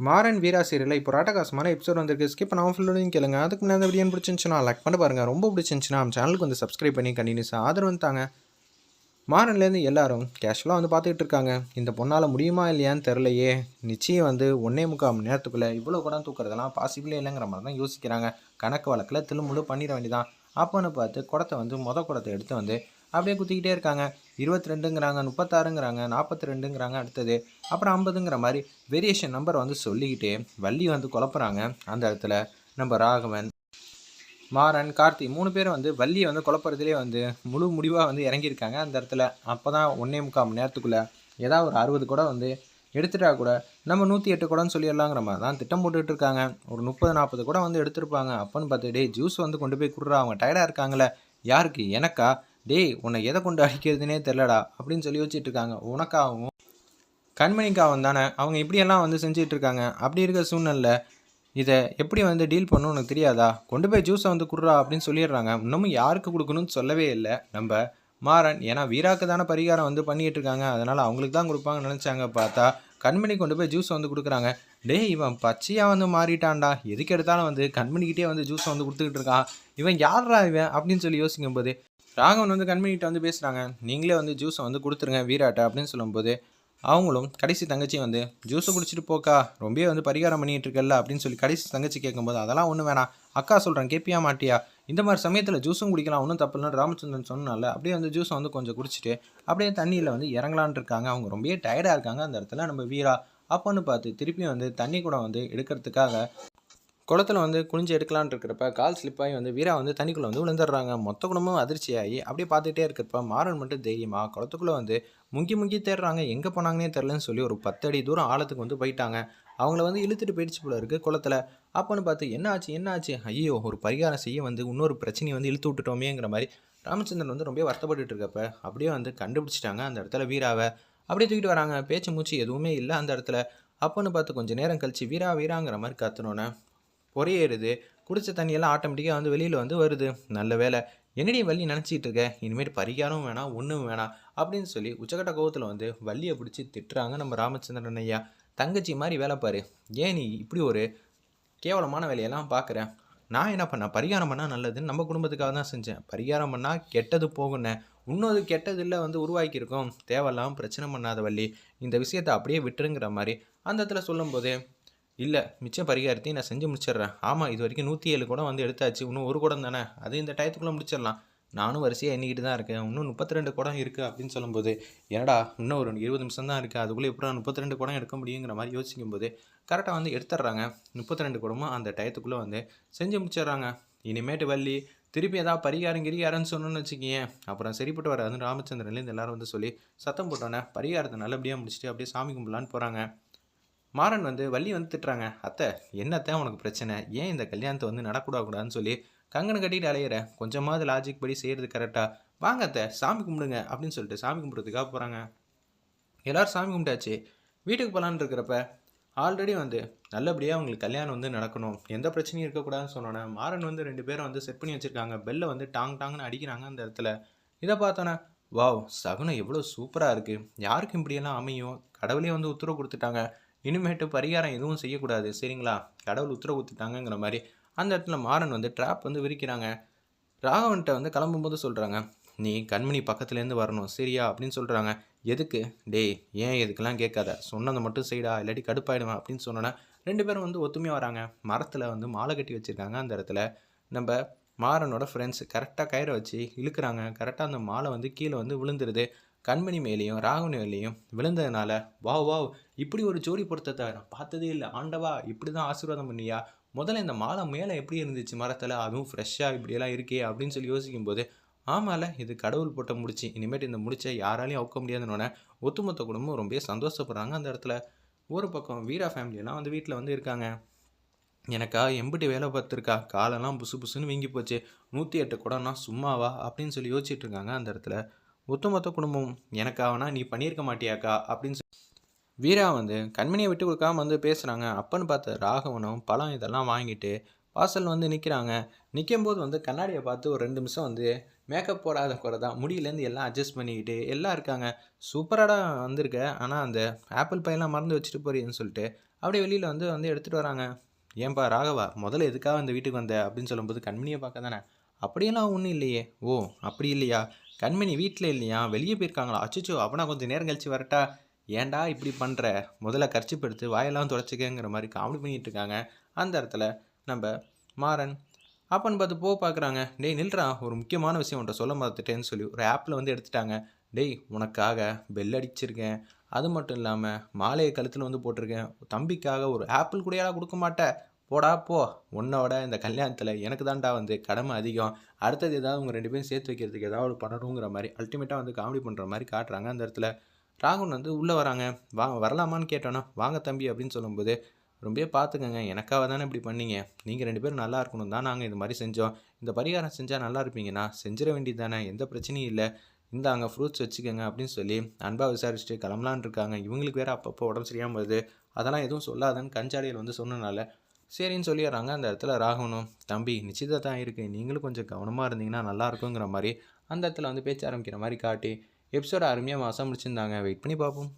மாறன் வீரா சீரியலில் இப்போ ராட்டகாசமான எபிசோட் வந்திருக்கு. ஸ்கிப் பண்ணாமல் ஃபுல்லோடையும் கேளுங்க. அதுக்கு முன்னாடி வீடியோ பிடிச்சிருந்துச்சுன்னா லைக் பண்ணி பாருங்கள். ரொம்ப பிடிச்சிருந்துச்சுன்னா நம்ம சேனலுக்கு வந்து சப்ஸ்கிரைப் பண்ணி கண்டினியூஸாக ஆதரவு வந்துட்டாங்க. மாறன்லேருந்து எல்லாரும் கேஷுவலாக வந்து பார்த்துக்கிட்டு இருக்காங்க. இந்த பொண்ணால் முடியுமா இல்லையான்னு தெரிலையே. நிச்சயம் வந்து 1.25 மணி நேரத்துக்குள்ளே இவ்வளோ குடம் தூக்குறதெல்லாம் பாசிபிளே இல்லைங்கிற மாதிரி தான் யோசிக்கிறாங்க. கணக்கு வழக்கில் தில்முழு பண்ணிட வேண்டியதான். அப்போன்னு பார்த்து குடத்தை வந்து குடத்தை எடுத்து வந்து அப்படியே குத்திக்கிட்டே இருக்காங்க. 22ங்கிறாங்க, 36ங்கிறாங்க, 42ங்கிறாங்க, அடுத்தது அப்புறம் 50ங்கிற மாதிரி வேரியேஷன் நம்பர் வந்து சொல்லிக்கிட்டே வள்ளி வந்து குழப்புறாங்க. அந்த இடத்துல நம்ம ராகவன், மாறன், கார்த்தி 3 பேரும் வந்து வள்ளியை வந்து குழப்பறதுலேயே வந்து முழு முடிவாக வந்து இறங்கியிருக்காங்க அந்த இடத்துல. அப்போ தான் 1.25 மணி நேரத்துக்குள்ளே ஏதாவது ஒரு 60 குடம் வந்து எடுத்துட்டா கூட நம்ம 108 குடம்னு சொல்லிடலாங்கிற மாதிரி தான் திட்டம் போட்டுட்டு இருக்காங்க. ஒரு 30-40 குடம் வந்து எடுத்திருப்பாங்க. அப்போன்னு பார்த்து டே ஜூஸ் வந்து கொண்டு போய் கொடுறா, அவங்க டயர்டாக இருக்காங்களே. யாருக்கு? எனக்கா? டேய் உன்னை எதை கொண்டு அடிக்கிறதுனே தெரிலடா அப்படின்னு சொல்லி வச்சுட்டு இருக்காங்க. உனக்காகவும் கண்மணிக்காகவும் தானே அவங்க இப்படியெல்லாம் வந்து செஞ்சிட்டு இருக்காங்க. அப்படி இருக்க சூழ்நிலை இதை எப்படி வந்து டீல் பண்ணணும் உனக்கு தெரியாதா? கொண்டு போய் ஜூஸை வந்து குடுறா அப்படின்னு சொல்லிடுறாங்க. இன்னமும் யாருக்கு கொடுக்கணும்னு சொல்லவே இல்லை நம்ம மாறன். ஏன்னா வீராக்கு தானே பரிகாரம் வந்து பண்ணிகிட்டு இருக்காங்க, அதனால் அவங்களுக்கு தான் கொடுப்பாங்கன்னு நினச்சாங்க. பார்த்தா கண்மணி கொண்டு போய் ஜூஸை வந்து கொடுக்குறாங்க. டேய் இவன் பச்சையாக வந்து மாறிட்டான்டா, எதுக்கு எடுத்தாலும் வந்து கண்மணிக்கிட்டே வந்து ஜூஸை வந்து கொடுத்துக்கிட்டு இருக்கான். இவன் யாரா இவன் அப்படின்னு சொல்லி யோசிக்கும் போது ராகவன் வந்து கண்மணிகிட்ட வந்து பேசுகிறாங்க. நீங்களே வந்து ஜூஸை வந்து கொடுத்துருங்க வீராட்ட அப்படின்னு சொல்லும்போது அவங்களும் கடைசி தங்கச்சி வந்து ஜூஸை குடிச்சிட்டு போக்கா, ரொம்பவே வந்து பரிகாரம் பண்ணிகிட்டு இருக்கல அப்படின்னு சொல்லி கடைசி தங்கச்சி கேட்கும்போது அதெல்லாம் ஒன்றும் வேணாம் அக்கா சொல்கிறேன் கேட்பியா மாட்டியா, இந்த மாதிரி சமயத்தில் ஜூஸும் குடிக்கலாம் ஒன்றும் தப்பு இல்லைன்னு ராமச்சந்திரன் சொன்னால அப்படியே வந்து ஜூஸை வந்து கொஞ்சம் குடிச்சிட்டு அப்படியே தண்ணியில் வந்து இறங்கலான் இருக்காங்க. அவங்க ரொம்பவே டயர்டாக இருக்காங்க அந்த இடத்துல நம்ம வீரா. அப்போன்னு பார்த்து திருப்பியும் வந்து தண்ணி கூட வந்து எடுக்கிறதுக்காக குளத்தில் வந்து குனிஞ்சு எடுக்கலான் இருக்கிறப்ப கால் ஸ்லிப்பாகி வந்து வீரா வந்து தண்ணிக்குள்ளே வந்து விழுந்துடுறாங்க. மொத்த குடும்பம் அதிர்ச்சியாகி அப்படியே பார்த்துட்டே இருக்கிறப்ப மாறன் மட்டும் தைரியமாக குளத்துக்குள்ளே வந்து முங்கி தேடுறாங்க. எங்கே போனாங்கன்னே தெரிலன்னு சொல்லி ஒரு 10 அடி தூரம் ஆழத்துக்கு வந்து போயிட்டாங்க. அவங்கள வந்து இழுத்துட்டு போயிடுச்சு போல இருக்குது குளத்தில். அப்போன்னு பார்த்து என்ன ஆச்சு ஐயோ ஒரு பரிகாரம் செய்ய வந்து இன்னொரு பிரச்சனையை வந்து இழுத்து விட்டுட்டோமேங்கிற மாதிரி ராமச்சந்திரன் வந்து ரொம்ப வருத்தப்பட்டு இருக்கப்ப அப்படியே வந்து கண்டுபிடிச்சிட்டாங்க அந்த இடத்துல வீராவை. அப்படியே தூக்கிட்டு வராங்க. பேச்சு மூச்சு எதுவுமே இல்லை அந்த இடத்துல. அப்போன்னு பார்த்து கொஞ்சம் நேரம் கழிச்சு வீராங்கிற மாதிரி கத்துனோன்னே பொறையேறுது. குடிச்ச தண்ணியெல்லாம் ஆட்டோமேட்டிக்காக வந்து வெளியில் வந்து வருது. நல்ல வேலை. என்னடி வள்ளி நினச்சிக்கிட்டு இருக்க, இனிமேட்டு பரிகாரமும் வேணாம் ஒன்றும் வேணாம் அப்படின்னு சொல்லி உச்சக்கட்ட கோவத்தில் வந்து வள்ளியை பிடிச்சி திட்டுறாங்க நம்ம ராமச்சந்திரன் ஐயா. தங்கச்சி மாதிரி வேலை பாரு, ஏன் நீ இப்படி ஒரு கேவலமான வேலையெல்லாம் பார்க்குறேன். நான் என்ன பண்ணேன், பரிகாரம் பண்ணால் நல்லதுன்னு நம்ம குடும்பத்துக்காக தான் செஞ்சேன். பரிகாரம் பண்ணால் கெட்டது போகுன்னேன். இன்னொரு கெட்டதில்லை வந்து உருவாக்கியிருக்கோம். தேவையில்லாமல் பிரச்சனை பண்ணாத வள்ளி, இந்த விஷயத்தை அப்படியே விட்டுருங்கிற மாதிரி அந்த இடத்துல சொல்லும்போது இல்லை மிச்சம் பரிகாரத்தையும் நான் செஞ்சு முடிச்சிடுறேன். ஆமாம் இது வரைக்கும் 107 குடம் வந்து எடுத்தாச்சு, இன்னும் ஒரு குடம் தானே, அது இந்த டயத்துக்குள்ளே முடிச்சிடலாம். நானும் வரிசையாக எண்ணிக்கிட்டு தான் இருக்கேன், இன்னும் 32 குடம் இருக்குது அப்படின்னு சொல்லும்போது என்னடா இன்னும் ஒரு 20 நிமிஷம் தான் இருக்குது, அதுக்குள்ளே எப்படி 32 குடம் எடுக்க முடியுங்கிற மாதிரி யோசிக்கும்போது கரெக்டாக வந்து எடுத்துடுறாங்க. 32 குடமும் அந்த டயத்துக்குள்ளே வந்து செஞ்சு முடிச்சிடுறாங்க. இனிமேட்டு வள்ளி திருப்பி ஏதாவது பரிகாரம்னு சொன்னோன்னு வச்சுக்கியேன் அப்புறம் சரிப்பட்டு வராதுன்னு ராமச்சந்திரன்லேருந்து எல்லாரும் வந்து சொல்லி சத்தம் போட்டோன்னே பரிகாரத்தை நல்லபடியாக முடிச்சுட்டு அப்படியே சாமி கும்பிடலான்னு போகிறாங்க. மாறன் வந்து வள்ளி வந்து திட்டுறாங்க. அத்தை என்னத்தான் உனக்கு பிரச்சனை, ஏன் இந்த கல்யாணத்தை வந்து நடக்கூடாதுன்னு சொல்லி கங்கனை கட்டிட்டு அலையிற, கொஞ்சமாவது லாஜிக் படி செய்கிறது கரெக்டாக, வாங்க அத்தை சாமி கும்பிடுங்க அப்படின்னு சொல்லிட்டு சாமி கும்பிட்றதுக்காக போகிறாங்க. எல்லோரும் சாமி கும்பிட்டாச்சு. வீட்டுக்கு போகலான்னு இருக்கிறப்ப ஆல்ரெடி வந்து நல்லபடியாக அவங்களுக்கு கல்யாணம் வந்து நடக்கணும், எந்த பிரச்சனையும் இருக்கக்கூடாதுன்னு சொன்னோன்னே மாறன் வந்து 2 பேரும் வந்து செட் பண்ணி வச்சுருக்காங்க. பெல்லை வந்து டாங்னு அடிக்கிறாங்க அந்த இடத்துல. இதை பார்த்தோன்னே வாவ் சகுனம் எவ்வளோ சூப்பராக இருக்குது, யாருக்கும் இப்படியெல்லாம் அமையும், கடவுளே வந்து உத்தரவு கொடுத்துட்டாங்க, இனிமேட்டு பரிகாரம் எதுவும் செய்யக்கூடாது சரிங்களா, கடவுள் உத்தரவு கொடுத்துட்டாங்கிற மாதிரி அந்த இடத்துல மாறன் வந்து ட்ராப் வந்து விரிக்கிறாங்க. ராகவன்கிட்ட வந்து கிளம்பும்போது சொல்கிறாங்க, நீ கண்மணி பக்கத்துலேருந்து வரணும் சரியா அப்படின்னு சொல்கிறாங்க. எதுக்கு? டேய் ஏன் எதுக்கெல்லாம் கேட்காத, சொன்னதை மட்டும் செய்டா இல்லாட்டி கடுப்பாயிடுவேன் அப்படின்னு சொன்னோன்னா 2 பேரும் வந்து ஒத்துமையாக வராங்க. மரத்தில் வந்து மாலை கட்டி வச்சுருக்காங்க அந்த இடத்துல. நம்ம மாறனோட ஃப்ரெண்ட்ஸ் கரெக்டாக கயிறை வச்சு இழுக்கிறாங்க. கரெக்டாக அந்த மாலை வந்து கீழே வந்து விழுந்துருது. கண்மணி மேலேயும் ராகவன் மேலேயும் விழுந்ததுனால வாவ் இப்படி ஒரு ஜோடி பொருத்தத்தை நான் பார்த்ததே இல்லை, ஆண்டவா இப்படி தான் ஆசீர்வாதம் பண்ணியா, முதல்ல இந்த மாலை மேலே எப்படி இருந்துச்சு மரத்தில், அதுவும் ஃப்ரெஷ்ஷாக இப்படியெல்லாம் இருக்கே அப்படின்னு சொல்லி யோசிக்கும்போது ஆமாம்ல இது கடவுள் போட்ட முடிச்சு, இனிமேட்டு இந்த முடிச்சை யாராலையும் அவுக்க முடியாதுன்னொன்னே ஒட்டுமொத்த குடும்பம் ரொம்ப சந்தோஷப்படுறாங்க அந்த இடத்துல. ஒரு பக்கம் வீரா ஃபேமிலியெல்லாம் வந்து வீட்டில் வந்து இருக்காங்க. எனக்கா எம்பிட்டு வேலை பார்த்துருக்கா, காலெல்லாம் புசுன்னு வீங்கி போச்சு, 108 குடம்னா சும்மாவா அப்படின்னு சொல்லி யோசிச்சுட்டு இருக்காங்க அந்த இடத்துல. ஒட்டுமொத்த குடும்பம் எனக்காகனா நீ பண்ணியிருக்க மாட்டியாக்கா அப்படின்னு சொல்லி வீரா வந்து கண்மணியை விட்டு கொடுக்காம வந்து பேசுகிறாங்க. அப்பன்னு பார்த்த ராகவனும் பழம் இதெல்லாம் வாங்கிட்டு வாசல் வந்து நிற்கிறாங்க. நிற்கும்போது வந்து கண்ணாடியை பார்த்து ஒரு 2 நிமிஷம் வந்து மேக்கப் போடாத குறை தான். முடியிலேருந்து எல்லாம் அட்ஜஸ்ட் பண்ணிக்கிட்டு எல்லாம் இருக்காங்க. சூப்பராடா வந்திருக்க. ஆனா அந்த ஆப்பிள் பையெல்லாம் மறந்து வச்சுட்டு போறியேன்னு சொல்லிட்டு, அப்படியே வெளியில வந்து எடுத்துட்டு வராங்க. "ஏன்பா ராகவா, முதல்ல எதுக்காக இந்த வீட்டுக்கு வந்த?" அப்படின்னு சொல்லும்போது, "கண்மணிய பார்க்க தானே." "அப்படியெல்லாம் ஒண்ணும் இல்லையே." "ஓ! அப்படி இல்லையா? கண்மணி வீட்ல இல்லையா? வெளிய போயிருக்காங்களா? அச்சச்சோ! அப்ப நான் கொஞ்சம் நேரம் கழிச்சு வரட்டா?" "ஏன்டா இப்படி பண்ற? முதல்ல கர்ச்சீப் எடுத்து வாயெல்லாம் துடைச்சுக்கங்கிற" மாரி காமெடி பண்ணிட்டு இருக்காங்க. அந்த இடத்துல நம்ப மாறன் அப்பன்னு பார்த்து பார்க்குறாங்க. "டேய் நில்றா! ஒரு முக்கியமான விஷயம் உன்ட்ட சொல்ல மறந்துட்டேன்னு" சொல்லி ஒரு ஆப்பிள எடுத்துட்டாங்க. "டேய் உனக்காக பெல் அடிச்சிருக்கேன். அது மட்டும் இல்லாம மாலைய கழுத்துல போட்டிருக்கேன். தம்பிக்காக ஒரு ஆப்பிள் கூடயாடா குடுக்க மாட்ட? போடா போ! உன்னோட இந்த கல்யாணத்துல எனக்கு தான்டா கடமை அதிகம். அடுத்தது ஏதாவது உங்க 2 பேரையும் சேர்த்து வைக்கிறதுக்கு ஏதாவது பண்ணணுங்கிற" மாரி அல்டிமேட்டா காமெடி பண்ற மாரி காட்டுறாங்க அந்த இடத்துல. ராகுல் உள்ள வராங்க. வரலாமான்னு கேட்டோன்னே, "வாங்க தம்பி" அப்படின்னு சொல்லும்போது, "ரொம்பவே பார்த்துக்கங்க. எனக்காக தானே இப்படி பண்ணீங்க. நீங்க 2 பேரும் நல்லா இருக்கணும் தான் நாங்க இது மாரி செஞ்சோம். இந்த பரிகாரம் செஞ்சா நல்லா இருப்பீங்கன்னா, செஞ்சிட வேண்டியது தானே. எந்த பிரச்சனையும் இல்ல. இந்தாங்க ஃப்ரூட்ஸ் வச்சுக்கங்க" அப்படின்னு சொல்லி அன்பா விசாரிச்சுட்டு கிளம்பலான்னு இருக்காங்க. இவங்களுக்கு வேற அப்பப்போ உடம்பு சரியில்லாம வருது. அதெல்லாம் எதுவும் சொல்லாதன்னு கஞ்சாடையில் சொன்னனால, சரின்னு சொல்லிடுறாங்க. அந்த இடத்துல ராகவனும், "தம்பி நிச்சயதார்த்தம் ஆயிருக்கு. நீங்களும் கொஞ்சம் கவனமா இருந்தீங்கன்னா நல்லா இருக்குங்கிற" மாரி அந்த இடத்துல பேச்ச ஆரம்பிக்கிற மாரி காட்டி, எபிசோட அருமையா மாஸா முடிச்சிருந்தாங்க. வெயிட் பண்ணி பார்ப்போம்.